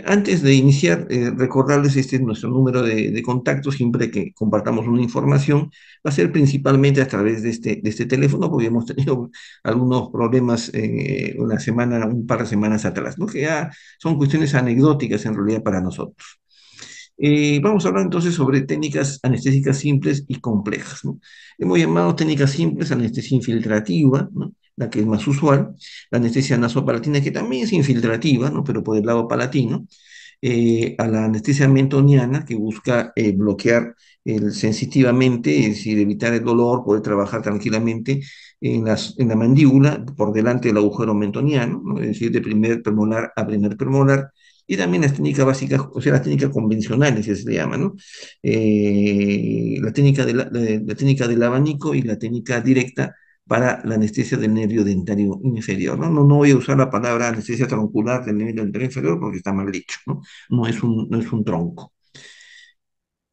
Antes de iniciar, recordarles este es nuestro número de contacto, siempre que compartamos una información, va a ser principalmente a través de este teléfono, porque hemos tenido algunos problemas una semana, un par de semanas atrás, ¿no? Que ya son cuestiones anecdóticas en realidad para nosotros. Vamos a hablar entonces sobre técnicas anestésicas simples y complejas, ¿no? Hemos llamado técnicas simples anestesia infiltrativa, ¿no? La que es más usual, la anestesia nasopalatina, que también es infiltrativa, ¿no? Pero por el lado palatino, a la anestesia mentoniana, que busca bloquear sensitivamente, es decir, evitar el dolor, poder trabajar tranquilamente en la mandíbula, por delante del agujero mentoniano, ¿no? Es decir, de primer premolar a primer premolar, y también las técnicas básicas, o sea, las técnicas convencionales, que se le llama, ¿no? La técnica del abanico y la técnica directa para la anestesia del nervio dentario inferior, ¿no? No voy a usar la palabra anestesia troncular del nervio dentario inferior porque está mal dicho, ¿no? No es un tronco.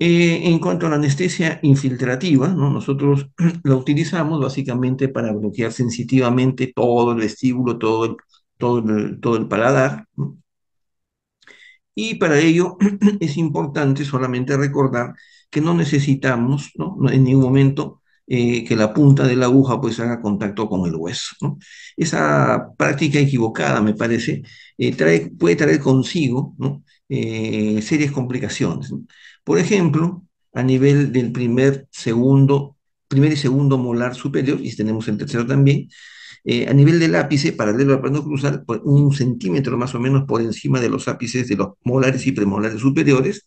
En cuanto a la anestesia infiltrativa, ¿no? Nosotros la utilizamos básicamente para bloquear sensitivamente todo el vestíbulo, todo el paladar, ¿no? Y para ello es importante solamente recordar que no necesitamos, ¿no? En ningún momento que la punta de la aguja pues haga contacto con el hueso, ¿no? Esa práctica equivocada, me parece, puede traer consigo, ¿no? Serias complicaciones, ¿no? Por ejemplo, a nivel del primer y segundo molar superior, y tenemos el tercero también, a nivel del ápice, paralelo al plano cruzal, por un centímetro más o menos por encima de los ápices de los molares y premolares superiores,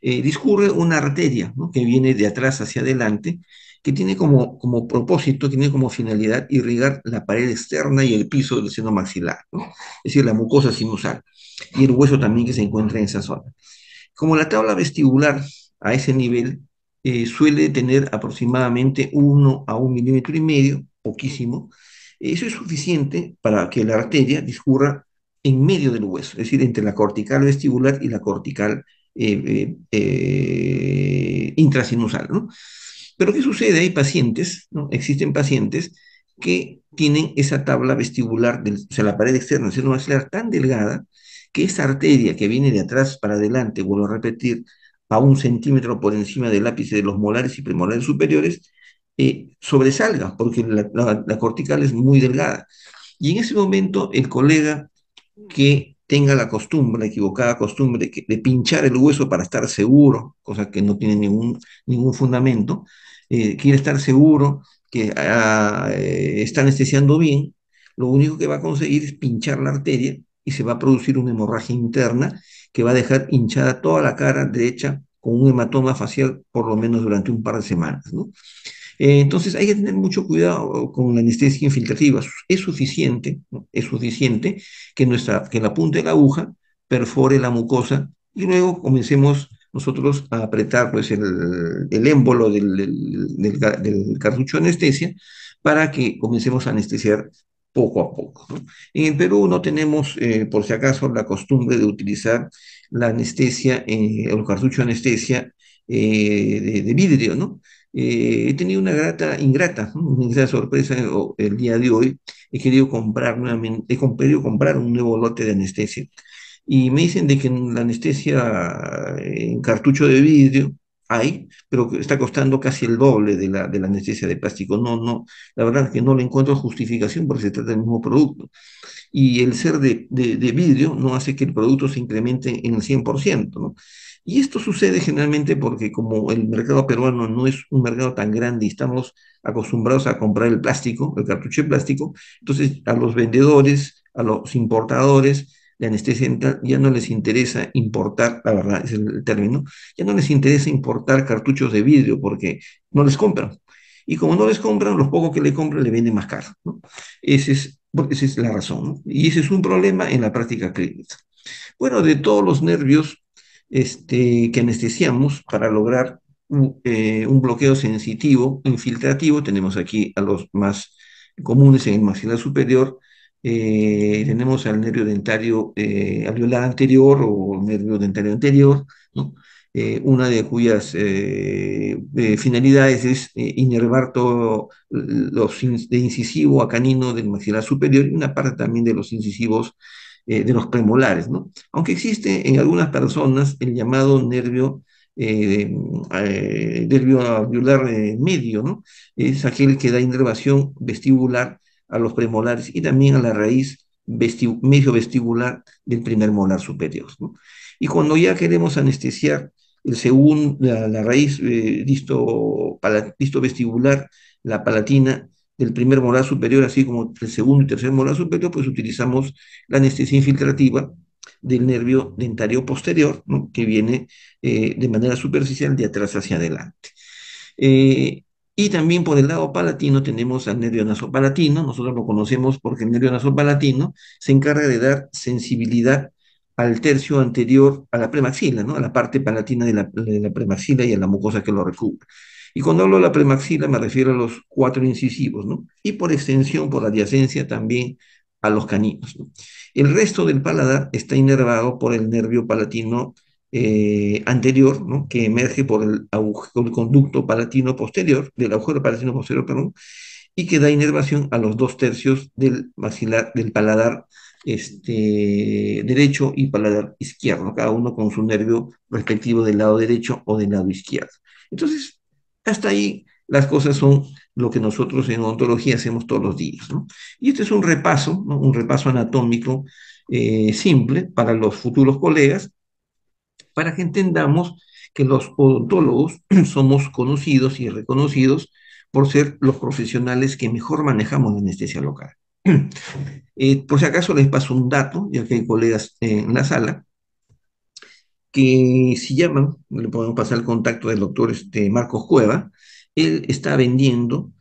discurre una arteria, ¿no? Que viene de atrás hacia adelante, que tiene como propósito, tiene como finalidad irrigar la pared externa y el piso del seno maxilar, ¿no? Es decir, la mucosa sinusal y el hueso también que se encuentra en esa zona. Como la tabla vestibular a ese nivel suele tener aproximadamente 1 a 1,5 milímetros, poquísimo, eso es suficiente para que la arteria discurra en medio del hueso, es decir, entre la cortical vestibular y la cortical intrasinusal, ¿no? Pero ¿qué sucede? Hay pacientes, ¿no? Existen pacientes que tienen esa tabla vestibular, o sea, la pared externa del seno maxilar tan delgada que esa arteria que viene de atrás para adelante, vuelvo a repetir, a 1 centímetro por encima del ápice de los molares y premolares superiores, sobresalga, porque la cortical es muy delgada. Y en ese momento el colega que tenga la costumbre, la equivocada costumbre de pinchar el hueso para estar seguro, cosa que no tiene ningún fundamento, quiere estar seguro que está anestesiando bien, lo único que va a conseguir es pinchar la arteria y se va a producir una hemorragia interna que va a dejar hinchada toda la cara derecha con un hematoma facial por lo menos durante un par de semanas, ¿no? Entonces hay que tener mucho cuidado con la anestesia infiltrativa. Es suficiente, ¿no? Es suficiente que la punta de la aguja perfore la mucosa y luego comencemos nosotros a apretar pues, el émbolo del cartucho de anestesia para que comencemos a anestesiar poco a poco, ¿no? En el Perú no tenemos, por si acaso, la costumbre de utilizar la anestesia, el cartucho de anestesia de vidrio, ¿no? He tenido una ingrata, ¿no? Una ingrata sorpresa el día de hoy. He querido comprar nuevamente, querido comprar un nuevo lote de anestesia. Y me dicen de que en la anestesia en cartucho de vidrio hay, pero que está costando casi el doble de la anestesia de plástico. La verdad es que no le encuentro justificación porque se trata del mismo producto y el ser de vidrio no hace que el producto se incremente en el 100%, ¿no? Y esto sucede generalmente porque como el mercado peruano no es un mercado tan grande y estamos acostumbrados a comprar el plástico, el cartucho de plástico, entonces a los vendedores, a los importadores de anestesia dental ya no les interesa importar, la verdad es el término, ya no les interesa importar cartuchos de vidrio porque no les compran. Y como no les compran, los pocos que le compran le venden más caro, ¿no? Esa es la razón, ¿no? Y ese es un problema en la práctica clínica. Bueno, de todos los nervios que anestesiamos para lograr un bloqueo sensitivo, infiltrativo, tenemos aquí a los más comunes en el maxilar superior. Tenemos al nervio dentario alveolar anterior o nervio dentario anterior, ¿no? Una de cuyas finalidades es inervar todo de incisivo a canino del maxilar superior y una parte también de los incisivos de los premolares, ¿no? Aunque existe en algunas personas el llamado nervio alveolar medio, ¿no? Es aquel que da inervación vestibular a los premolares y también a la raíz medio vestibular del primer molar superior, ¿no? Y cuando ya queremos anestesiar la raíz disto vestibular, la palatina del primer molar superior, así como el segundo y tercer molar superior, pues utilizamos la anestesia infiltrativa del nervio dentario posterior, ¿no? Que viene de manera superficial de atrás hacia adelante. Eh, y también por el lado palatino tenemos al nervio nasopalatino. Nosotros lo conocemos porque el nervio nasopalatino se encarga de dar sensibilidad al tercio anterior a la premaxila, ¿no? A la parte palatina de la premaxila y a la mucosa que lo recubre. Y cuando hablo de la premaxila me refiero a los cuatro incisivos, ¿no? Y por extensión, por adyacencia también a los caninos, ¿no? El resto del paladar está inervado por el nervio palatino anterior, ¿no? Que emerge por el conducto palatino posterior, del agujero palatino posterior, perdón, y que da inervación a los dos tercios del maxilar, del paladar derecho y paladar izquierdo, cada uno con su nervio respectivo del lado derecho o del lado izquierdo. Entonces, hasta ahí las cosas son lo que nosotros en odontología hacemos todos los días, ¿no? Y este es un repaso, ¿no? Un repaso anatómico simple para los futuros colegas para que entendamos que los odontólogos somos conocidos y reconocidos por ser los profesionales que mejor manejamos la anestesia local. Por si acaso les paso un dato, ya que hay colegas en la sala, que si llaman, le podemos pasar el contacto del doctor Marcos Cueva, él está vendiendo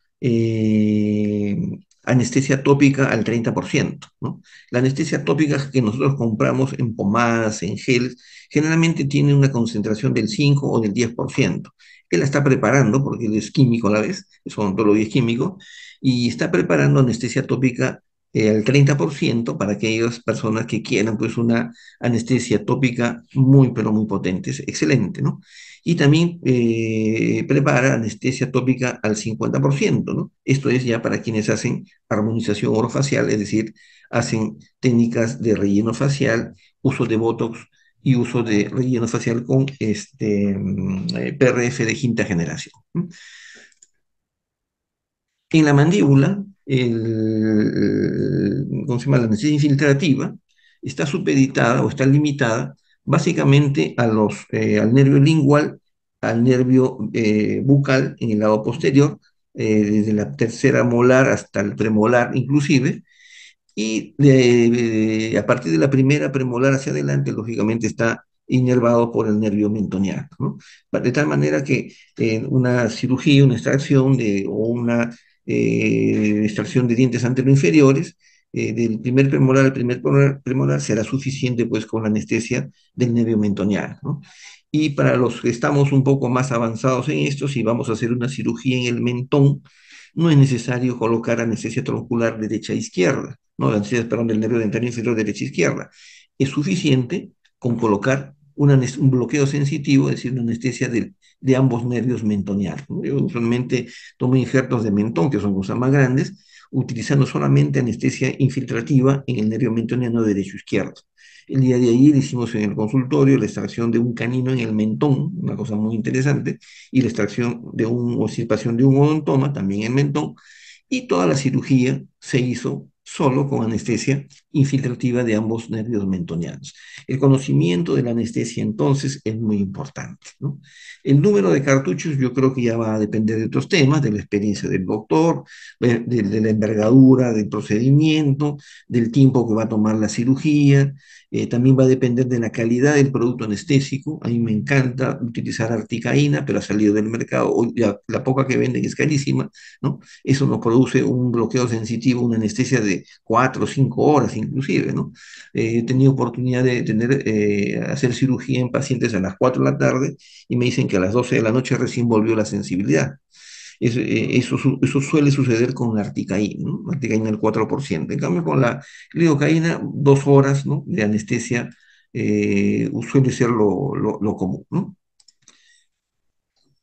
anestesia tópica al 30%, ¿no? La anestesia tópica que nosotros compramos en pomadas, en gel, generalmente tiene una concentración del 5 o del 10%. Él la está preparando, porque él es químico a la vez, es odontólogo y es químico, y está preparando anestesia tópica al 30% para aquellas personas que quieran pues una anestesia tópica muy, pero muy potente, es excelente, ¿no? Y también prepara anestesia tópica al 50%, ¿no? Esto es ya para quienes hacen armonización orofacial, es decir, hacen técnicas de relleno facial, uso de Botox y uso de relleno facial con PRF de quinta generación. En la mandíbula, ¿cómo se llama? La anestesia infiltrativa está supeditada o está limitada básicamente al nervio lingual, al nervio bucal en el lado posterior, desde la tercera molar hasta el premolar inclusive, y a partir de la primera premolar hacia adelante, lógicamente está inervado por el nervio mentoniano, ¿no? De tal manera que una cirugía, una extracción o una extracción de dientes anteroinferiores, del primer premolar al primer premolar será suficiente pues con la anestesia del nervio mentoniano, ¿no? Y para los que estamos un poco más avanzados en esto, si vamos a hacer una cirugía en el mentón, no es necesario colocar anestesia troncular derecha e izquierda, no, la anestesia, perdón, del nervio dentario inferior derecha e izquierda. Es suficiente con colocar un bloqueo sensitivo, es decir, una anestesia de ambos nervios mentonianos, ¿no? Yo usualmente tomo injertos de mentón, que son cosas más grandes, utilizando solamente anestesia infiltrativa en el nervio mentoniano derecho e izquierdo. El día de ayer hicimos en el consultorio la extracción de un canino en el mentón, una cosa muy interesante, y la extracción de una usurpación de un odontoma, también en mentón, y toda la cirugía se hizo solo con anestesia infiltrativa de ambos nervios mentonianos. El conocimiento de la anestesia entonces es muy importante, ¿no? El número de cartuchos yo creo que ya va a depender de otros temas, de la experiencia del doctor, de la envergadura del procedimiento, del tiempo que va a tomar la cirugía, también va a depender de la calidad del producto anestésico. A mí me encanta utilizar articaína, pero ha salido del mercado. Hoy la poca que venden es carísima, ¿no? Eso nos produce un bloqueo sensitivo, una anestesia de 4 o 5 horas inclusive, ¿no? He tenido oportunidad de hacer cirugía en pacientes a las 4 de la tarde y me dicen que a las 12 de la noche recién volvió la sensibilidad. Eso suele suceder con la articaína, ¿no? La articaína al 4%. En cambio, con la lidocaína, 2 horas, ¿no? De anestesia suele ser lo común, ¿no?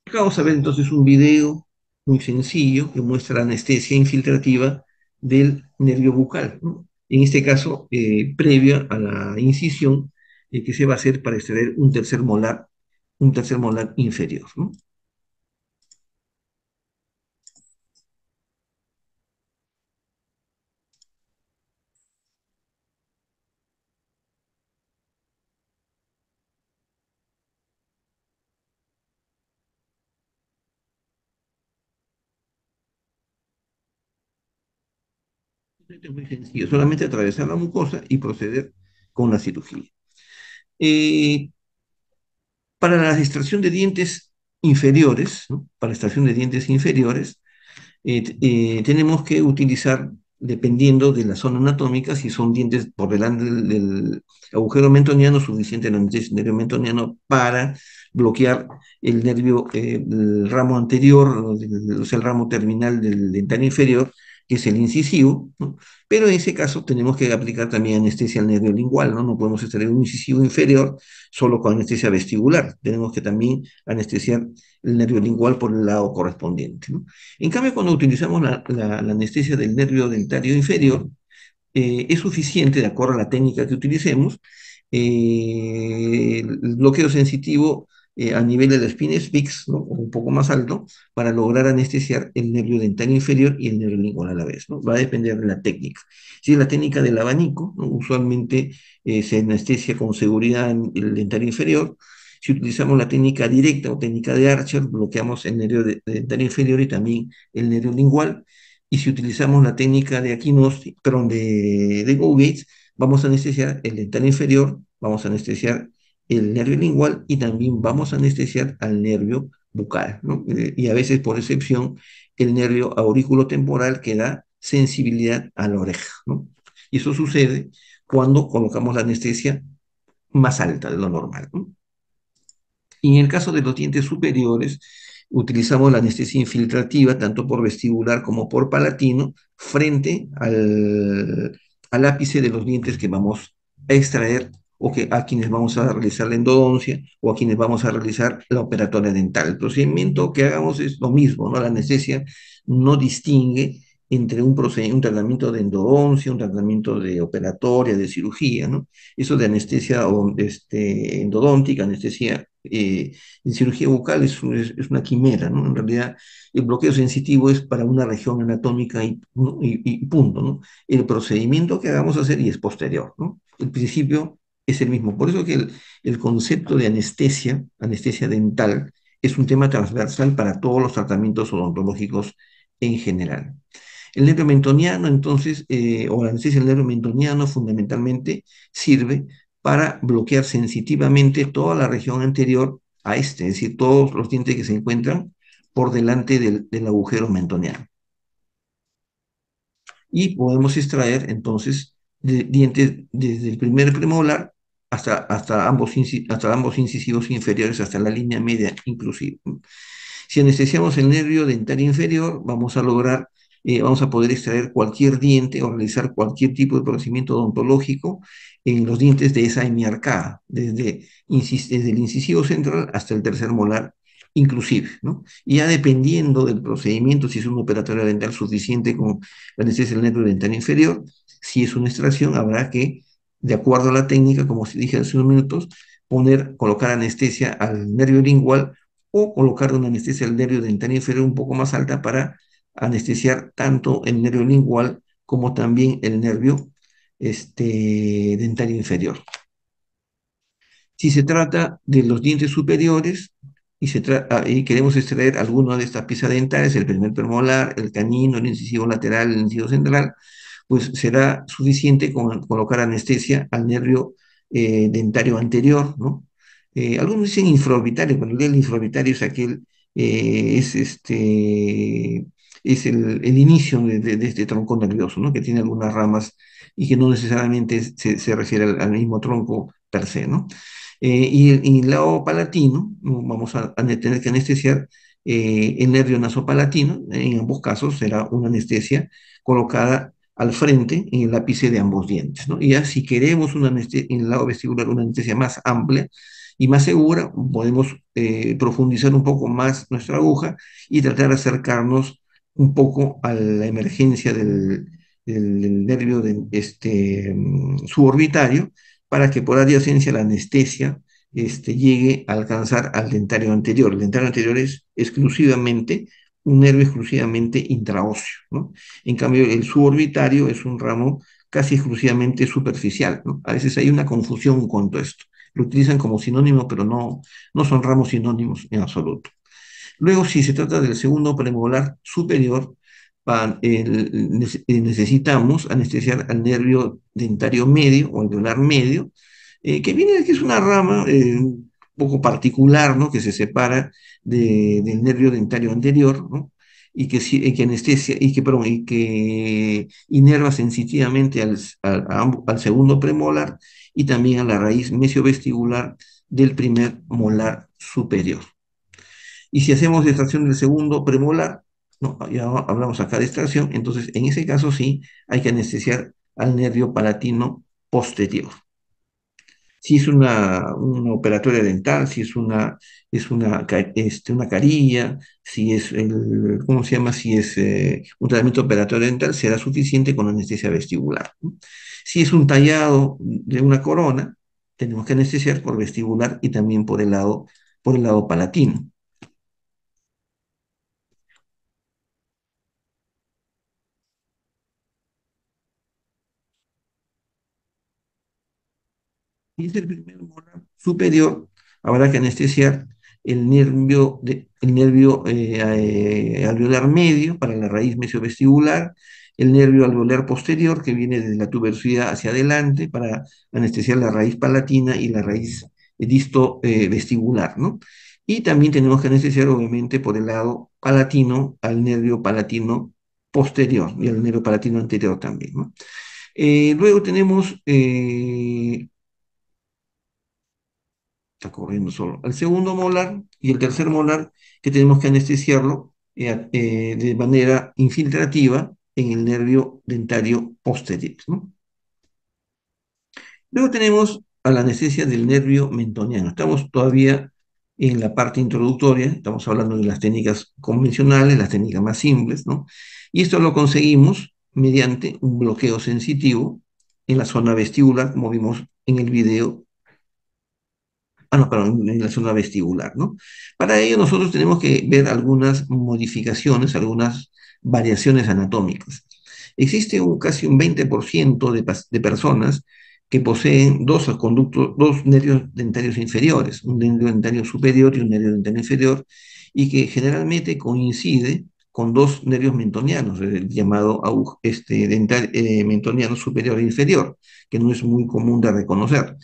Acá vamos a ver entonces un video muy sencillo que muestra la anestesia infiltrativa del nervio bucal, ¿no? en este caso, previo a la incisión que se va a hacer para extraer un tercer molar inferior, ¿no? Es muy sencillo, solamente atravesar la mucosa y proceder con la cirugía. Eh, para la extracción de dientes inferiores, ¿no? Para la extracción de dientes inferiores, tenemos que utilizar, dependiendo de la zona anatómica, si son dientes por delante del agujero mentoniano, suficiente el anestesia del nervio mentoniano para bloquear el nervio, el ramo anterior, o sea, el ramo terminal del dentario inferior, que es el incisivo, ¿no? Pero en ese caso tenemos que aplicar también anestesia al nervio lingual, ¿no? No podemos extraer un incisivo inferior solo con anestesia vestibular, tenemos que también anestesiar el nervio lingual por el lado correspondiente, ¿no? En cambio, cuando utilizamos la anestesia del nervio dentario inferior, es suficiente, de acuerdo a la técnica que utilicemos, el bloqueo sensitivo a nivel de la espina fix, ¿no? O un poco más alto, para lograr anestesiar el nervio dentario inferior y el nervio lingual a la vez, ¿no? Va a depender de la técnica. Si es la técnica del abanico, ¿no? Usualmente se anestesia con seguridad en el dentario inferior. Si utilizamos la técnica directa o técnica de Archer, bloqueamos el nervio dentario inferior y también el nervio lingual. Y si utilizamos la técnica de Aquinos, perdón, de Go Gates, vamos a anestesiar el dental inferior, vamos a anestesiar el nervio lingual y también vamos a anestesiar al nervio bucal, ¿no? Y a veces, por excepción, el nervio auriculotemporal que da sensibilidad a la oreja, ¿no? Y eso sucede cuando colocamos la anestesia más alta de lo normal, ¿no? Y en el caso de los dientes superiores, utilizamos la anestesia infiltrativa, tanto por vestibular como por palatino, frente al ápice de los dientes que vamos a extraer o que, a quienes vamos a realizar la endodoncia o a quienes vamos a realizar la operatoria dental. El procedimiento que hagamos es lo mismo, ¿no? La anestesia no distingue entre un tratamiento de endodoncia, un tratamiento de operatoria, de cirugía, ¿no? Eso de anestesia endodóntica, anestesia en cirugía bucal es una quimera, ¿no? En realidad, el bloqueo sensitivo es para una región anatómica y, ¿no? Y punto, ¿no? El procedimiento que hagamos hacer y es posterior, ¿no? El principio es el mismo. Por eso que el concepto de anestesia, anestesia dental, es un tema transversal para todos los tratamientos odontológicos en general. El nervio mentoniano, entonces, o la anestesia del nervio mentoniano, fundamentalmente sirve para bloquear sensitivamente toda la región anterior a este, es decir, todos los dientes que se encuentran por delante del agujero mentoniano. Y podemos extraer entonces dientes desde el primer premolar hasta ambos incisivos inferiores, hasta la línea media inclusive. Si anestesiamos el nervio dentario inferior, vamos a poder extraer cualquier diente o realizar cualquier tipo de procedimiento odontológico en los dientes de esa hemiarcada, desde el incisivo central hasta el tercer molar inclusive, ¿no? Y ya dependiendo del procedimiento, si es un operatorio dental suficiente con la anestesia del nervio dentario inferior, si es una extracción, habrá que, de acuerdo a la técnica, como dije hace unos minutos, colocar anestesia al nervio lingual o colocar una anestesia al nervio dentario inferior un poco más alta para anestesiar tanto el nervio lingual como también el nervio dentario inferior. Si se trata de los dientes superiores y queremos extraer alguna de estas piezas dentales, el primer premolar, el canino, el incisivo lateral, el incisivo central, pues será suficiente con colocar anestesia al nervio dentario anterior, ¿no? Algunos dicen infraorbitario, cuando el infraorbitario es aquel, es es el inicio de este tronco nervioso, ¿no? Que tiene algunas ramas y que no necesariamente se refiere al mismo tronco per se, ¿no? Y el lado palatino, ¿no? Vamos a tener que anestesiar el nervio nasopalatino, en ambos casos será una anestesia colocada al frente en el ápice de ambos dientes, ¿no? Y ya si queremos una anestesia, en el lado vestibular una anestesia más amplia y más segura, podemos profundizar un poco más nuestra aguja y tratar de acercarnos un poco a la emergencia el nervio suborbitario para que por adyacencia la anestesia llegue a alcanzar al dentario anterior. El dentario anterior es exclusivamente un nervio exclusivamente intraóseo, ¿no? En cambio, el suborbitario es un ramo casi exclusivamente superficial, ¿no? A veces hay una confusión en cuanto a esto. Lo utilizan como sinónimo, pero no son ramos sinónimos en absoluto. Luego, si se trata del segundo premolar superior, necesitamos anestesiar al nervio dentario medio o alveolar medio, que es una rama un poco particular, ¿no? Que se separa del nervio dentario anterior, ¿no? Y que anestesia, perdón, y que inerva sensitivamente al segundo premolar y también a la raíz mesiovestibular del primer molar superior. Y si hacemos extracción del segundo premolar, ¿no? Ya hablamos acá de extracción, entonces en ese caso sí hay que anestesiar al nervio palatino posterior. Si es una operatoria dental, si es una carilla, si es ¿cómo se llama? Si es un tratamiento operatorio dental, será suficiente con anestesia vestibular, ¿no? Si es un tallado de una corona, tenemos que anestesiar por vestibular y también por el lado palatino. Y es el primer molar superior, habrá que anestesiar el nervio alveolar medio para la raíz mesiovestibular, el nervio alveolar posterior que viene desde la tuberosidad hacia adelante para anestesiar la raíz palatina y la raíz disto vestibular, ¿no? Y también tenemos que anestesiar, obviamente, por el lado palatino al nervio palatino posterior y al nervio palatino anterior también, ¿no? Luego tenemos está corriendo solo. Al segundo molar y el tercer molar que tenemos que anestesiarlo de manera infiltrativa en el nervio dentario posterior, ¿no? Luego tenemos a la anestesia del nervio mentoniano. Estamos todavía en la parte introductoria, estamos hablando de las técnicas convencionales, las técnicas más simples, ¿no? Y esto lo conseguimos mediante un bloqueo sensitivo en la zona vestibular, como vimos en el video. No, perdón, en la zona vestibular, ¿no? Para ello nosotros tenemos que ver algunas modificaciones, algunas variaciones anatómicas. Existe casi un 20% de personas que poseen dos nervios dentarios inferiores, un nervio dentario superior y un nervio dentario inferior, y que generalmente coincide con dos nervios mentonianos, el llamado mentoniano superior e inferior, que no es muy común de reconocer.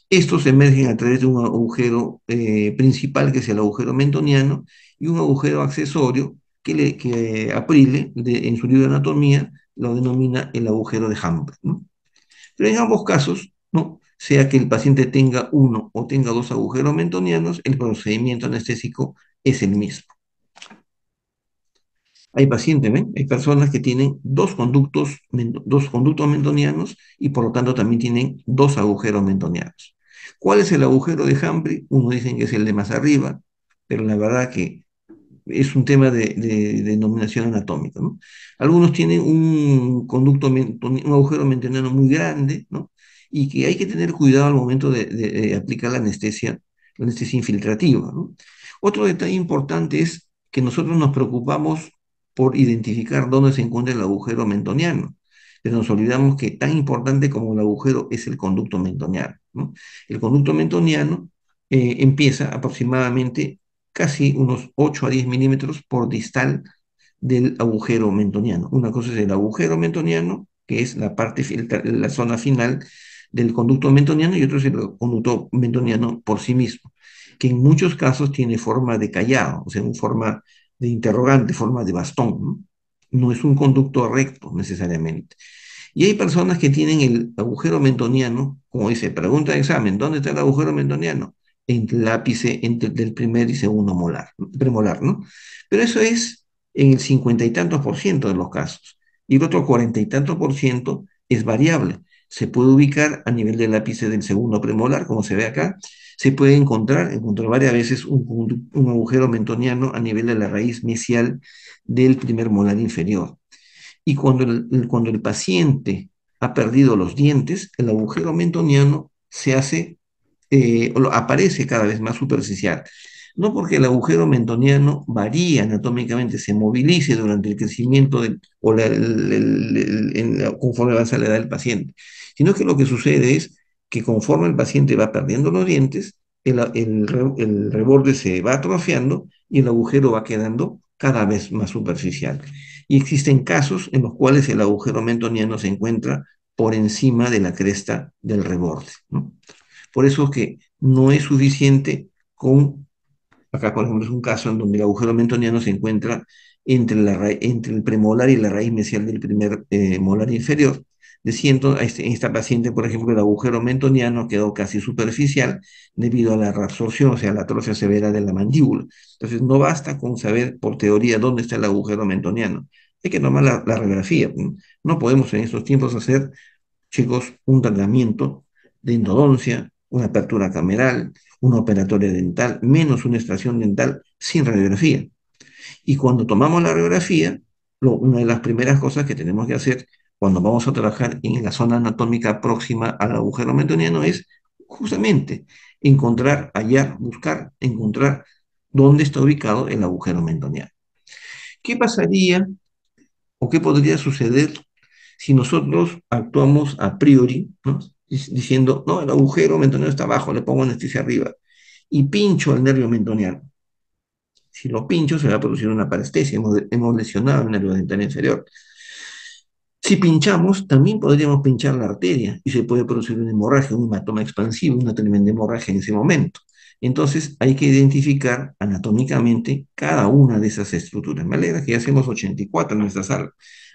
Estos emergen a través de un agujero principal, que es el agujero mentoniano, y un agujero accesorio que Aprile, en su libro de anatomía, lo denomina el agujero de Hambre, ¿no? Pero en ambos casos, ¿no? Sea que el paciente tenga uno o tenga dos agujeros mentonianos, el procedimiento anestésico es el mismo. Hay pacientes, ¿ven? Hay personas que tienen dos conductos mentonianos y por lo tanto también tienen dos agujeros mentonianos. ¿Cuál es el agujero de Hambre? Uno dicen que es el de más arriba, pero la verdad que es un tema de denominación anatómica, ¿no? Algunos tienen un agujero mentoniano muy grande, ¿no? Y que hay que tener cuidado al momento de aplicar la anestesia infiltrativa, ¿no? Otro detalle importante es que nosotros nos preocupamos por identificar dónde se encuentra el agujero mentoniano, pero nos olvidamos que tan importante como el agujero es el conducto mentoniano, ¿no? El conducto mentoniano empieza aproximadamente casi unos 8 a 10 milímetros por distal del agujero mentoniano. Una cosa es el agujero mentoniano, que es la zona final del conducto mentoniano, y otro es el conducto mentoniano por sí mismo, que en muchos casos tiene forma de callado, o sea, en forma de interrogante, forma de bastón, ¿no? No es un conducto recto necesariamente. Y hay personas que tienen el agujero mentoniano, como dice, pregunta de examen, ¿dónde está el agujero mentoniano? En el ápice del primer y segundo premolar, ¿no? Pero eso es en el 50 y tantos % de los casos. Y el otro 40 y tantos % es variable. Se puede ubicar a nivel del ápice del segundo premolar, como se ve acá. Se puede encontrar varias veces un agujero mentoniano a nivel de la raíz mesial del primer molar inferior. Y cuando el paciente ha perdido los dientes, el agujero mentoniano se hace, aparece cada vez más superficial. No porque el agujero mentoniano varía anatómicamente, se movilice durante el crecimiento o conforme avanza la edad del paciente, sino que lo que sucede es que conforme el paciente va perdiendo los dientes, el reborde se va atrofiando y el agujero va quedando cada vez más superficial. Y existen casos en los cuales el agujero mentoniano se encuentra por encima de la cresta del reborde, ¿no? Por eso es que no es suficiente con, acá por ejemplo es un caso en donde el agujero mentoniano se encuentra entre el premolar y la raíz mesial del primer molar inferior. Diciendo, en esta paciente, por ejemplo, el agujero mentoniano quedó casi superficial debido a la reabsorción, o sea, la atrofia severa de la mandíbula. Entonces, no basta con saber por teoría dónde está el agujero mentoniano. Hay que tomar la radiografía. No podemos en estos tiempos hacer, chicos, un tratamiento de endodoncia, una apertura cameral, una operatoria dental, menos una extracción dental sin radiografía. Y cuando tomamos la radiografía, una de las primeras cosas que tenemos que hacer cuando vamos a trabajar en la zona anatómica próxima al agujero mentoniano es justamente encontrar, hallar, buscar, encontrar dónde está ubicado el agujero mentoniano. ¿Qué pasaría o qué podría suceder si nosotros actuamos a priori, ¿no? Diciendo, no, el agujero mentoniano está abajo, le pongo anestesia arriba y pincho el nervio mentoniano? Si lo pincho, se va a producir una parestesia, hemos lesionado el nervio dental inferior. Si pinchamos, también podríamos pinchar la arteria y se puede producir una hemorragia, un hematoma expansivo, una tremenda hemorragia en ese momento. Entonces hay que identificar anatómicamente cada una de esas estructuras. Me alegra que ya hacemos 84 en nuestra sala.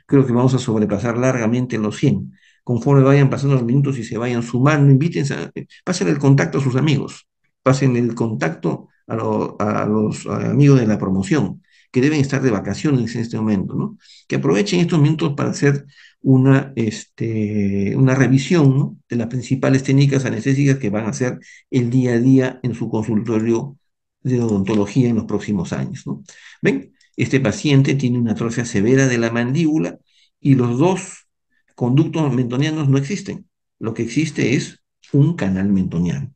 Creo que vamos a sobrepasar largamente los 100. Conforme vayan pasando los minutos y se vayan sumando, pasen el contacto a sus amigos, pasen el contacto a los amigos de la promoción, que deben estar de vacaciones en este momento, ¿no? Que aprovechen estos minutos para hacer una revisión, ¿no?, de las principales técnicas anestésicas que van a hacer el día a día en su consultorio de odontología en los próximos años, ¿no? ¿Ven? Este paciente tiene una atrofia severa de la mandíbula y los dos conductos mentonianos no existen. Lo que existe es un canal mentoniano.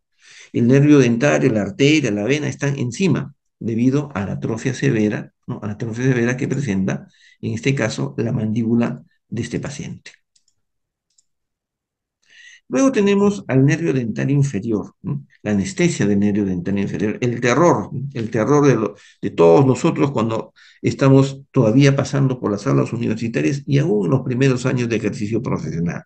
El nervio dentario, la arteria, la vena están encima debido a la atrofia severa, ¿no?, a la atrofia severa que presenta, en este caso, la mandíbula de este paciente. Luego tenemos al nervio dental inferior, ¿no?, la anestesia del nervio dental inferior, el terror de todos nosotros cuando estamos todavía pasando por las aulas universitarias y aún en los primeros años de ejercicio profesional.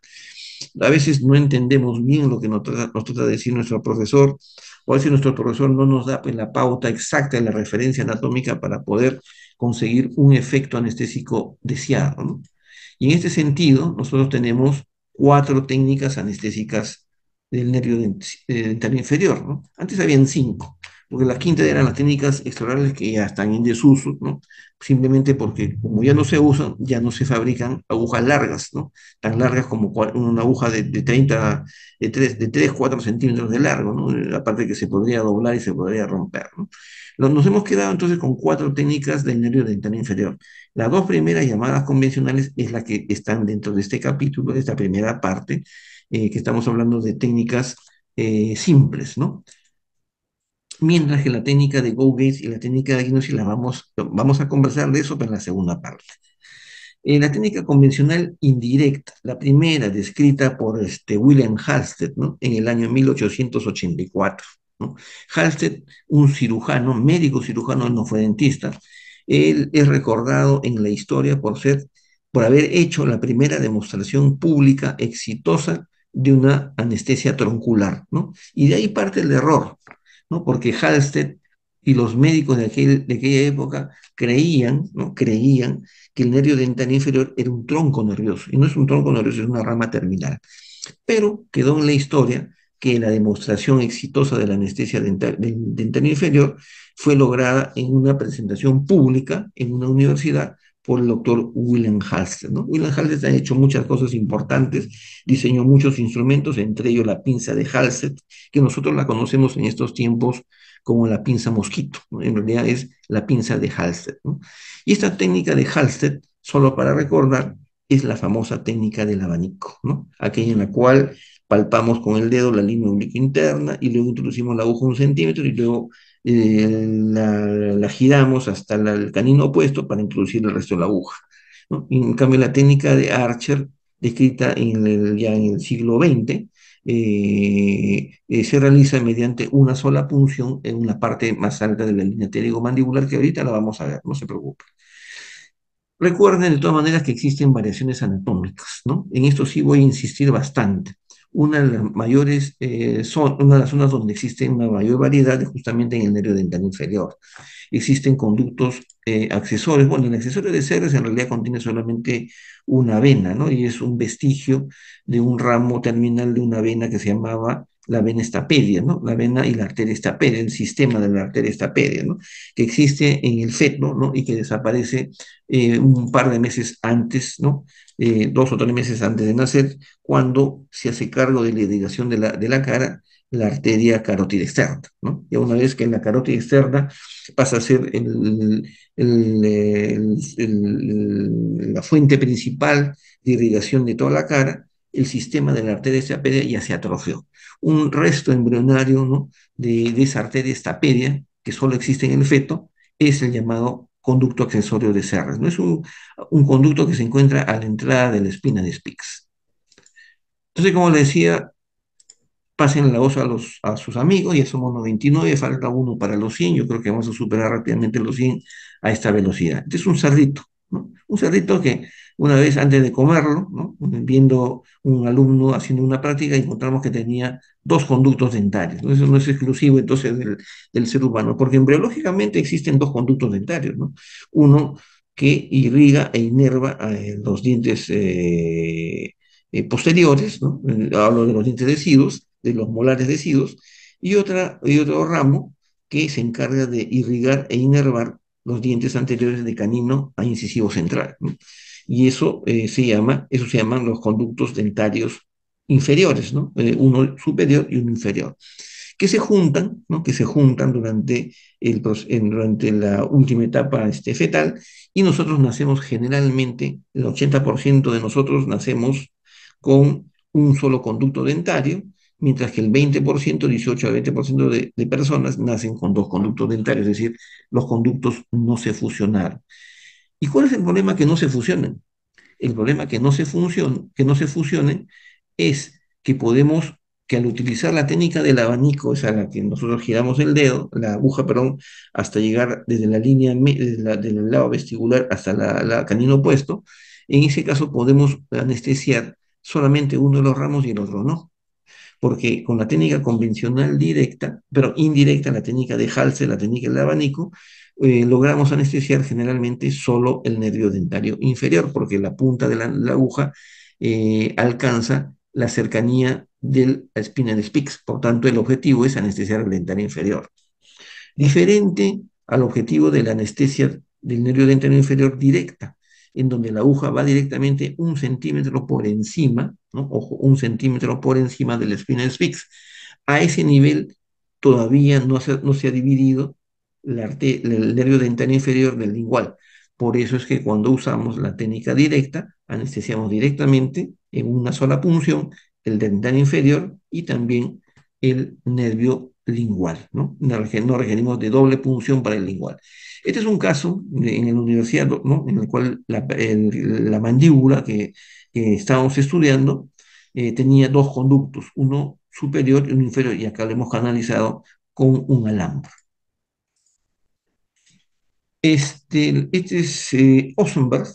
A veces no entendemos bien lo que nos trata de decir nuestro profesor, o a veces nuestro profesor no nos da, pues, la pauta exacta de la referencia anatómica para poder conseguir un efecto anestésico deseado, ¿no? Y en este sentido, nosotros tenemos cuatro técnicas anestésicas del nervio dental inferior, ¿no? Antes habían cinco, porque las quintas eran las técnicas extraorales que ya están en desuso, ¿no? Simplemente porque como ya no se usan, ya no se fabrican agujas largas, ¿no? Tan largas como una aguja de 30, de 3 4 centímetros de largo, ¿no? Aparte que se podría doblar y se podría romper, ¿no? Nos hemos quedado entonces con cuatro técnicas del nervio dental inferior. Las dos primeras llamadas convencionales es la que están dentro de este capítulo, de esta primera parte, que estamos hablando de técnicas simples, ¿no? Mientras que la técnica de Go-Gates y la técnica de Agnossi vamos a conversar de eso en la segunda parte. La técnica convencional indirecta, la primera descrita por William Halsted, ¿no?, en el año 1884. ¿No? Halsted, un cirujano, médico cirujano, no fue dentista, él es recordado en la historia por haber hecho la primera demostración pública exitosa de una anestesia troncular, ¿no? Y de ahí parte el error, ¿no? Porque Halsted y los médicos de aquella época creían, ¿no?, creían que el nervio dental inferior era un tronco nervioso, y no es un tronco nervioso, es una rama terminal. Pero quedó en la historia que la demostración exitosa de la anestesia dental inferior fue lograda en una presentación pública en una universidad por el doctor William Halsted, ¿no? William Halsted ha hecho muchas cosas importantes, diseñó muchos instrumentos, entre ellos la pinza de Halsted, que nosotros la conocemos en estos tiempos como la pinza mosquito, ¿no? En realidad es la pinza de Halsted, ¿no? Y esta técnica de Halsted, solo para recordar, es la famosa técnica del abanico, ¿no? Aquella en la cual palpamos con el dedo la línea obliqua interna y luego introducimos la aguja 1 centímetro y luego la giramos hasta el canino opuesto para introducir el resto de la aguja, ¿no? Y en cambio, la técnica de Archer, descrita ya en el siglo XX, se realiza mediante una sola punción en una parte más alta de la línea pterygomandibular, que ahorita la vamos a ver, no se preocupe. Recuerden de todas maneras que existen variaciones anatómicas, ¿no? En esto sí voy a insistir bastante. Una de las zonas donde existe una mayor variedad es justamente en el nervio dental inferior. Existen conductos accesorios. Bueno, el accesorio de Serres en realidad contiene solamente una vena, ¿no? Y es un vestigio de un ramo terminal de una vena que se llamaba la vena estapedia, ¿no? La vena y la arteria estapedia, el sistema de la arteria estapedia, ¿no? Que existe en el feto, ¿no? Y que desaparece un par de meses antes, ¿no? 2 o 3 meses antes de nacer, cuando se hace cargo de la irrigación de la cara, la arteria carótida externa, ¿no? Y una vez que la carótida externa pasa a ser la fuente principal de irrigación de toda la cara, el sistema de la arteria estapedia ya se atrofió. Un resto embrionario, ¿no? de esa arteria estapedia, que solo existe en el feto, es el llamado conducto accesorio de Serres, ¿no? Es un conducto que se encuentra a la entrada de la espina de Spix. Entonces, como les decía, pasen la voz a sus amigos, ya somos 99, falta uno para los 100, yo creo que vamos a superar rápidamente los 100 a esta velocidad. Este es un cerdito, ¿no? Un cerdito que una vez antes de comerlo, ¿no? Viendo un alumno haciendo una práctica, encontramos que tenía dos conductos dentarios, ¿no? Eso no es exclusivo entonces del ser humano, porque embriológicamente existen dos conductos dentarios, ¿no? Uno que irriga e inerva los dientes posteriores, ¿no? Hablo de los dientes deciduos, de los molares deciduos, y otro ramo que se encarga de irrigar e inervar los dientes anteriores de canino a incisivo central, ¿no? Y eso se llaman los conductos dentarios inferiores, ¿no? Uno superior y uno inferior, que se juntan, ¿no? Que se juntan durante la última etapa fetal, y nosotros nacemos generalmente, el 80% de nosotros nacemos con un solo conducto dentario, mientras que el 20%, 18 a 20% de personas nacen con dos conductos dentarios, es decir, los conductos no se fusionaron. ¿Y cuál es el problema? Que no se fusionen. El problema que no se fusionen es que podemos, que al utilizar la técnica del abanico, es a la que nosotros giramos el dedo, la aguja, perdón, hasta llegar desde la línea, del lado vestibular hasta la canino opuesto, en ese caso podemos anestesiar solamente uno de los ramos y el otro no, porque con la técnica convencional directa, pero indirecta, la técnica de Halse, la técnica del abanico, logramos anestesiar generalmente solo el nervio dentario inferior, porque la punta de la aguja alcanza la cercanía de la espina de Spix. Por tanto, el objetivo es anestesiar el dentario inferior. Diferente al objetivo de la anestesia del nervio dentario inferior directa, en donde la aguja va directamente 1 centímetro por encima, ¿no? Ojo, 1 centímetro por encima de la espina de Spix. A ese nivel todavía no se ha dividido el nervio dentario inferior del lingual. Por eso es que cuando usamos la técnica directa, anestesiamos directamente en una sola punción el dentario inferior y también el nervio lingual, ¿no? No requerimos de doble punción para el lingual. Este es un caso en la universidad, ¿no? En el cual la mandíbula que estábamos estudiando tenía dos conductos, uno superior y uno inferior, y acá lo hemos canalizado con un alambre. Este es Osenberg,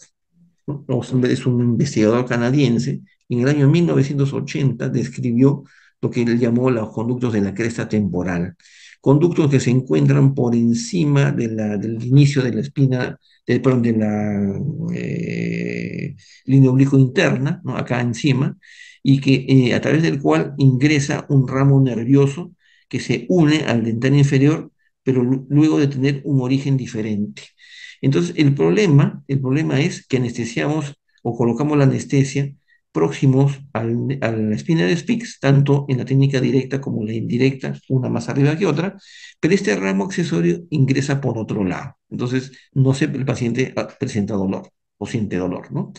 ¿no? Osenberg es un investigador canadiense. En el año 1980 describió lo que él llamó los conductos de la cresta temporal. Conductos que se encuentran por encima del inicio de la espina, perdón, de la línea oblicuo interna, ¿no? Acá encima, y que a través del cual ingresa un ramo nervioso que se une al dentario inferior, pero luego de tener un origen diferente. Entonces, el problema es que anestesiamos o colocamos la anestesia próximos a la espina de Spix, tanto en la técnica directa como la indirecta, una más arriba que otra, pero este ramo accesorio ingresa por otro lado. Entonces, no se, el paciente presenta dolor. o siente dolor, ¿no?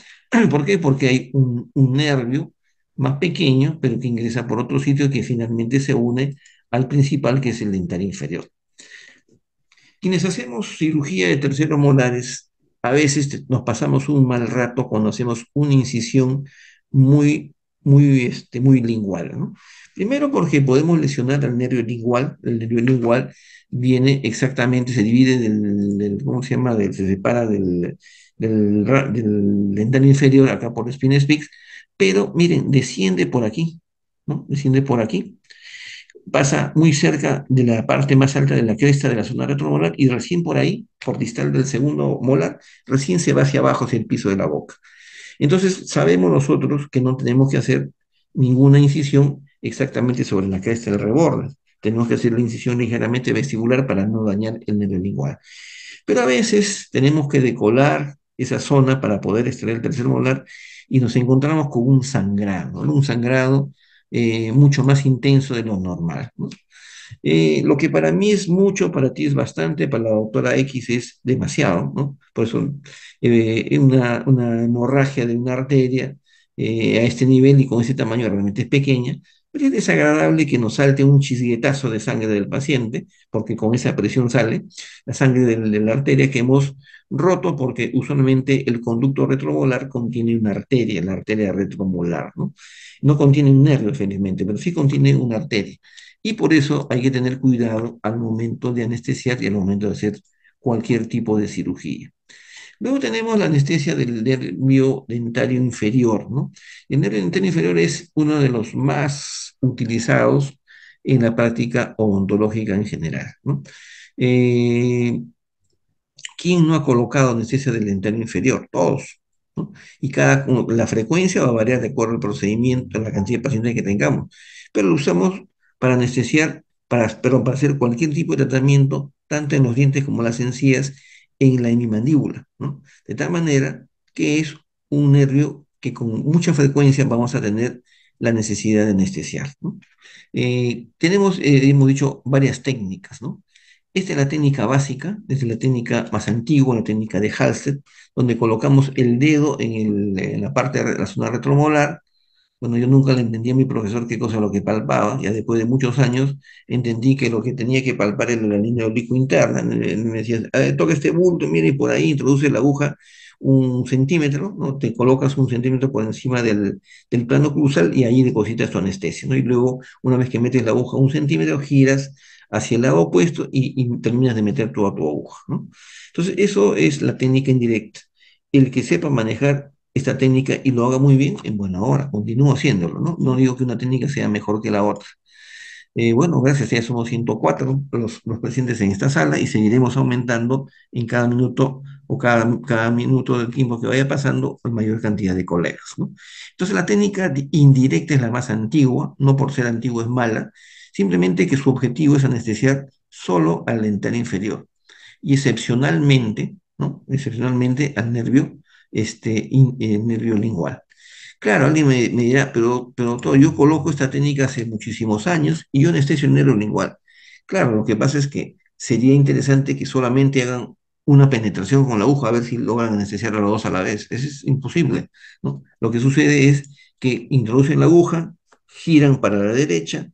¿Por qué? Porque hay un nervio más pequeño, pero que ingresa por otro sitio que finalmente se une al principal, que es el dental inferior. Quienes hacemos cirugía de terceros molares, a veces nos pasamos un mal rato cuando hacemos una incisión muy lingual, ¿no? Primero porque podemos lesionar al nervio lingual. El nervio lingual viene exactamente, se divide ¿cómo se llama? Se separa del dental inferior acá por spina spex, pero miren, desciende por aquí, ¿no? Desciende por aquí, pasa muy cerca de la parte más alta de la cresta de la zona retromolar y recién por ahí, por distal del segundo molar, recién se va hacia abajo, hacia el piso de la boca. Entonces, sabemos nosotros que no tenemos que hacer ninguna incisión exactamente sobre la cresta del reborde. Tenemos que hacer la incisión ligeramente vestibular para no dañar el nervio lingual. Pero a veces tenemos que decolar esa zona para poder extraer el tercer molar y nos encontramos con un sangrado, ¿no? Un sangrado mucho más intenso de lo normal, ¿no? Lo que para mí es mucho, para ti es bastante, para la doctora X es demasiado, ¿no? Por eso una hemorragia de una arteria a este nivel y con ese tamaño realmente es pequeña, pero es desagradable que nos salte un chisguetazo de sangre del paciente, porque con esa presión sale la sangre de la arteria que hemos roto, porque usualmente el conducto retromolar contiene una arteria, la arteria retromolar, ¿no? No contiene un nervio, felizmente, pero sí contiene una arteria. Y por eso hay que tener cuidado al momento de anestesiar y al momento de hacer cualquier tipo de cirugía. Luego tenemos la anestesia del nervio dentario inferior, ¿no? El nervio dentario inferior es uno de los más utilizados en la práctica odontológica en general, ¿no? Eh, ¿Quién no ha colocado anestesia del dentario inferior? Todos, ¿no? Y la frecuencia va a variar de acuerdo al procedimiento, a la cantidad de pacientes que tengamos, pero lo usamos para anestesiar, perdón, para hacer cualquier tipo de tratamiento, tanto en los dientes como en las encías, en la hemimandíbula, ¿no? De tal manera que es un nervio que con mucha frecuencia vamos a tener la necesidad de anestesiar, ¿no? Hemos dicho, varias técnicas, ¿no? Esta es la técnica básica, desde la técnica más antigua, la técnica de Halsted, donde colocamos el dedo en la parte de la zona retromolar. Bueno, yo nunca le entendí a mi profesor qué cosa es lo que palpaba. Ya después de muchos años entendí que lo que tenía que palpar era la línea oblicuo interna. Me decía, toca este bulto, mire, y por ahí introduce la aguja 1 centímetro, ¿no? Te colocas 1 centímetro por encima del plano cruzal y ahí depositas tu anestesia, ¿no? Y luego, una vez que metes la aguja 1 centímetro, giras hacia el lado opuesto y terminas de meter toda tu aguja, ¿no? Entonces, eso es la técnica indirecta. El que sepa manejar esta técnica y lo haga muy bien, en buena hora, continúo haciéndolo, ¿no? No digo que una técnica sea mejor que la otra. Bueno, gracias, ya somos 104 los presentes en esta sala y seguiremos aumentando en cada minuto o cada minuto del tiempo que vaya pasando, la mayor cantidad de colegas, ¿no? Entonces, la técnica indirecta es la más antigua, no por ser antigua es mala, simplemente que su objetivo es anestesiar solo al dental inferior y excepcionalmente, ¿no? Excepcionalmente al nervio, nervio lingual. Claro, alguien me dirá, pero doctor, yo coloco esta técnica hace muchísimos años y yo anestesio el nervio lingual. Claro, lo que pasa es que sería interesante que solamente hagan una penetración con la aguja a ver si logran anestesiar a los dos a la vez. Eso es imposible, ¿no? Lo que sucede es que introducen la aguja, giran para la derecha,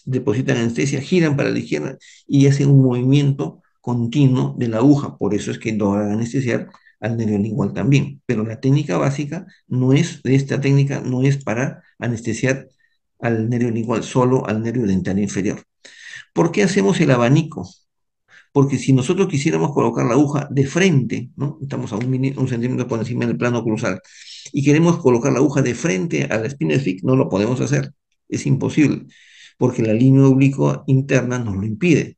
depositan anestesia, giran para la izquierda y hacen un movimiento continuo de la aguja. Por eso es que logran anestesiar al nervio lingual también. Pero la técnica básica no es, de esta técnica no es para anestesiar al nervio lingual, solo al nervio dental inferior. ¿Por qué hacemos el abanico? Porque si nosotros quisiéramos colocar la aguja de frente, ¿no? Estamos a 1 centímetro por encima del plano cruzal, y queremos colocar la aguja de frente a la espina fix, no lo podemos hacer. Es imposible, porque la línea oblicua interna nos lo impide.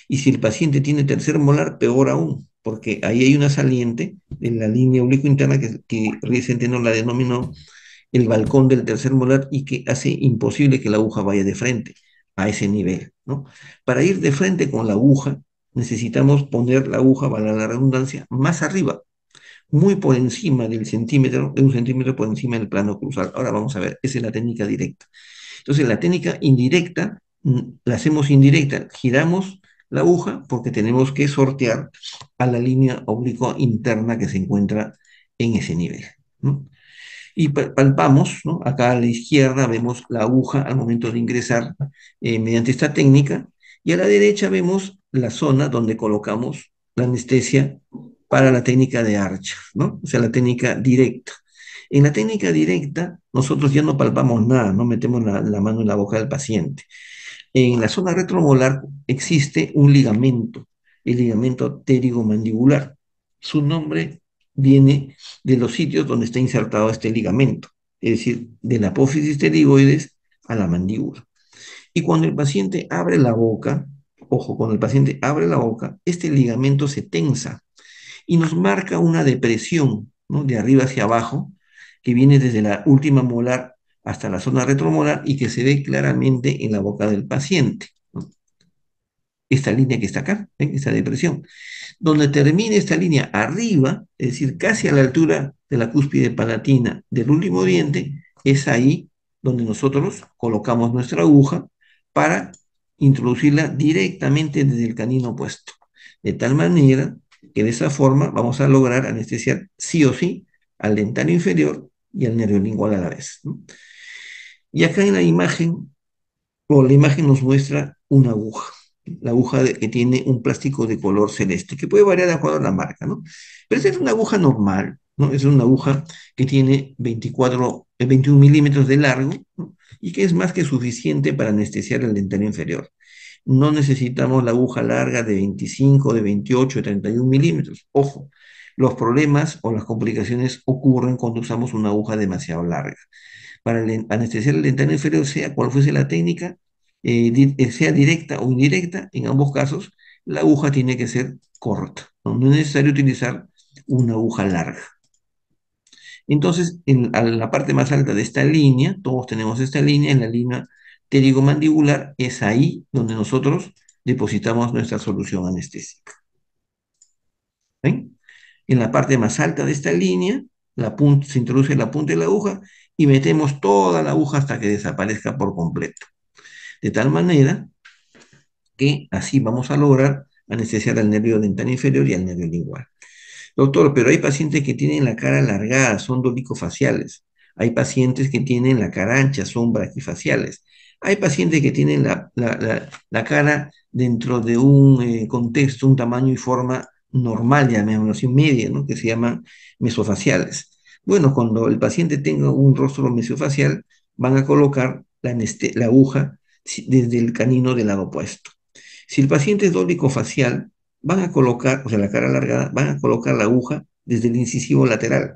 Y si el paciente tiene tercer molar, peor aún, porque ahí hay una saliente en la línea oblicuo interna que recientemente nos la denominó el balcón del tercer molar y que hace imposible que la aguja vaya de frente a ese nivel, ¿no? Para ir de frente con la aguja, necesitamos poner la aguja, para la redundancia, más arriba, muy por encima del centímetro, de 1 centímetro por encima del plano cruzal. Ahora vamos a ver, esa es la técnica directa. Entonces, la técnica indirecta, la hacemos indirecta, giramos la aguja porque tenemos que sortear a la línea oblicua interna que se encuentra en ese nivel, ¿no? Y palpamos, ¿no? Acá a la izquierda vemos la aguja al momento de ingresar mediante esta técnica, y a la derecha vemos la zona donde colocamos la anestesia para la técnica de Archer, ¿no? O sea, la técnica directa. En la técnica directa, nosotros ya no palpamos nada, no metemos la mano en la boca del paciente. En la zona retromolar existe un ligamento, el ligamento pterigomandibular. Su nombre viene de los sitios donde está insertado este ligamento, es decir, de la apófisis pterigoides a la mandíbula. Y cuando el paciente abre la boca, ojo, cuando el paciente abre la boca, este ligamento se tensa y nos marca una depresión, ¿no? De arriba hacia abajo, que viene desde la última molar hasta la zona retromolar y que se ve claramente en la boca del paciente, ¿no? Esta línea que está acá, ¿ven? Esta depresión. Donde termina esta línea arriba, es decir, casi a la altura de la cúspide palatina del último diente, es ahí donde nosotros colocamos nuestra aguja para introducirla directamente desde el canino opuesto. De tal manera que de esa forma vamos a lograr anestesiar sí o sí al dentario inferior y al nervio lingual a la vez, ¿no? Y acá en la imagen, o la imagen nos muestra una aguja, la aguja que tiene un plástico de color celeste, que puede variar de acuerdo a la marca, ¿no? Pero esta es una aguja normal, ¿no? Es una aguja que tiene 21 milímetros de largo, ¿no? Y que es más que suficiente para anestesiar el dentario inferior. No necesitamos la aguja larga de 25, de 28, de 31 milímetros. Ojo, los problemas o las complicaciones ocurren cuando usamos una aguja demasiado larga. Para anestesiar el dentario inferior, sea cual fuese la técnica, sea directa o indirecta, en ambos casos, la aguja tiene que ser corta, ¿no? No es necesario utilizar una aguja larga. Entonces, a la parte más alta de esta línea, todos tenemos esta línea, en la línea pterigomandibular, es ahí donde nosotros depositamos nuestra solución anestésica. ¿Ven? En la parte más alta de esta línea, se introduce la punta de la aguja y metemos toda la aguja hasta que desaparezca por completo. De tal manera que así vamos a lograr anestesiar al nervio dentario inferior y al nervio lingual. Doctor, pero hay pacientes que tienen la cara alargada, son dolicofaciales. Hay pacientes que tienen la cara ancha, son braquifaciales. Hay pacientes que tienen la cara dentro de un contexto, un tamaño y forma normal, llamémoslo así, media, ¿no? Que se llaman mesofaciales. Bueno, cuando el paciente tenga un rostro mesofacial, van a colocar la aguja desde el canino del lado opuesto. Si el paciente es dolicofacial, van a colocar, o sea, la cara alargada, van a colocar la aguja desde el incisivo lateral.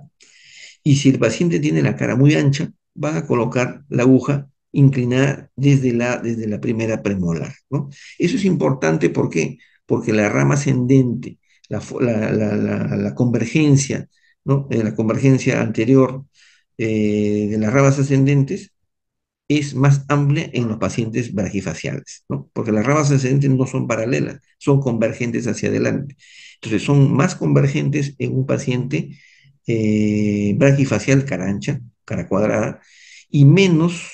Y si el paciente tiene la cara muy ancha, van a colocar la aguja inclinada desde la primera premolar, ¿no? Eso es importante, ¿por qué? Porque la rama ascendente, la convergencia, ¿no? La convergencia anterior de las ramas ascendentes es más amplia en los pacientes braquifaciales, ¿no? Porque las ramas ascendentes no son paralelas, son convergentes hacia adelante. Entonces, son más convergentes en un paciente braquifacial cara ancha, cara cuadrada, y menos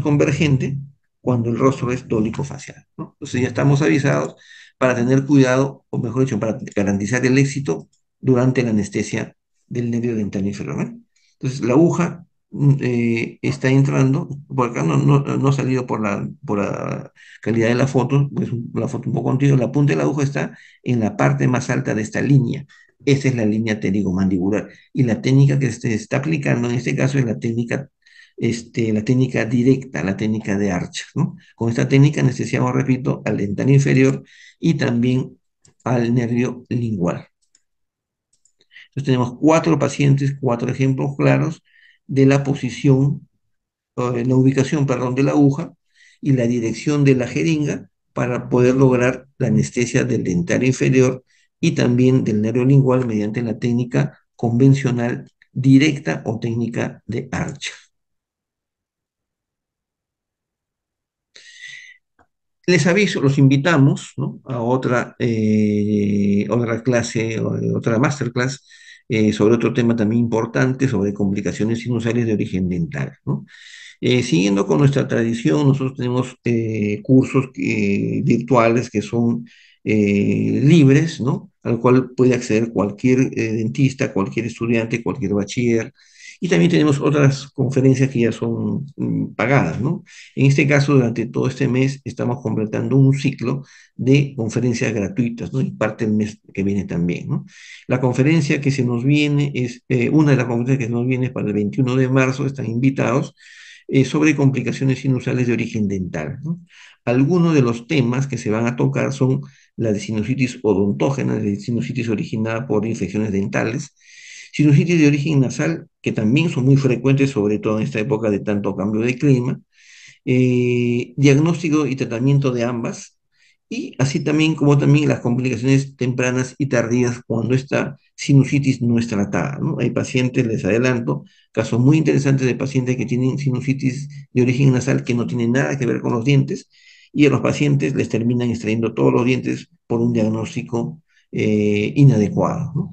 convergente cuando el rostro es dólico-facial, ¿no? Entonces, ya estamos avisados para tener cuidado, o mejor dicho, para garantizar el éxito durante la anestesia del nervio dental inferior, ¿no? Entonces, la aguja está entrando, por acá no ha salido por la calidad de la foto, es la foto un poco antigua, la punta de la aguja está en la parte más alta de esta línea. Esa es la línea pterigomandibular. Y la técnica que se está aplicando en este caso es la técnica directa, la técnica de Archer, ¿no? Con esta técnica anestesiamos, repito, al dentario inferior y también al nervio lingual. Entonces tenemos 4 pacientes, 4 ejemplos claros de la posición, la ubicación, perdón, de la aguja y la dirección de la jeringa para poder lograr la anestesia del dentario inferior y también del nervio lingual mediante la técnica convencional directa o técnica de Archer. Les aviso, los invitamos, ¿no? A otra clase, otra masterclass sobre otro tema también importante, sobre complicaciones sinusales de origen dental, ¿no? Siguiendo con nuestra tradición, nosotros tenemos cursos virtuales que son libres, ¿no? Al cual puede acceder cualquier dentista, cualquier estudiante, cualquier bachiller. Y también tenemos otras conferencias que ya son pagadas, ¿no? En este caso, durante todo este mes estamos completando un ciclo de conferencias gratuitas, ¿no? Y parte del mes que viene también, ¿no? La conferencia que se nos viene es, una de las conferencias que se nos viene es para el 21 de marzo, están invitados, sobre complicaciones sinusales de origen dental, ¿no? Algunos de los temas que se van a tocar son la de sinusitis odontógena, de sinusitis originada por infecciones dentales, sinusitis de origen nasal, que también son muy frecuentes, sobre todo en esta época de tanto cambio de clima, diagnóstico y tratamiento de ambas, y así también como también las complicaciones tempranas y tardías cuando esta sinusitis no es tratada, ¿no? Hay pacientes, les adelanto, casos muy interesantes de pacientes que tienen sinusitis de origen nasal que no tienen nada que ver con los dientes, y a los pacientes les terminan extrayendo todos los dientes por un diagnóstico inadecuado, ¿no?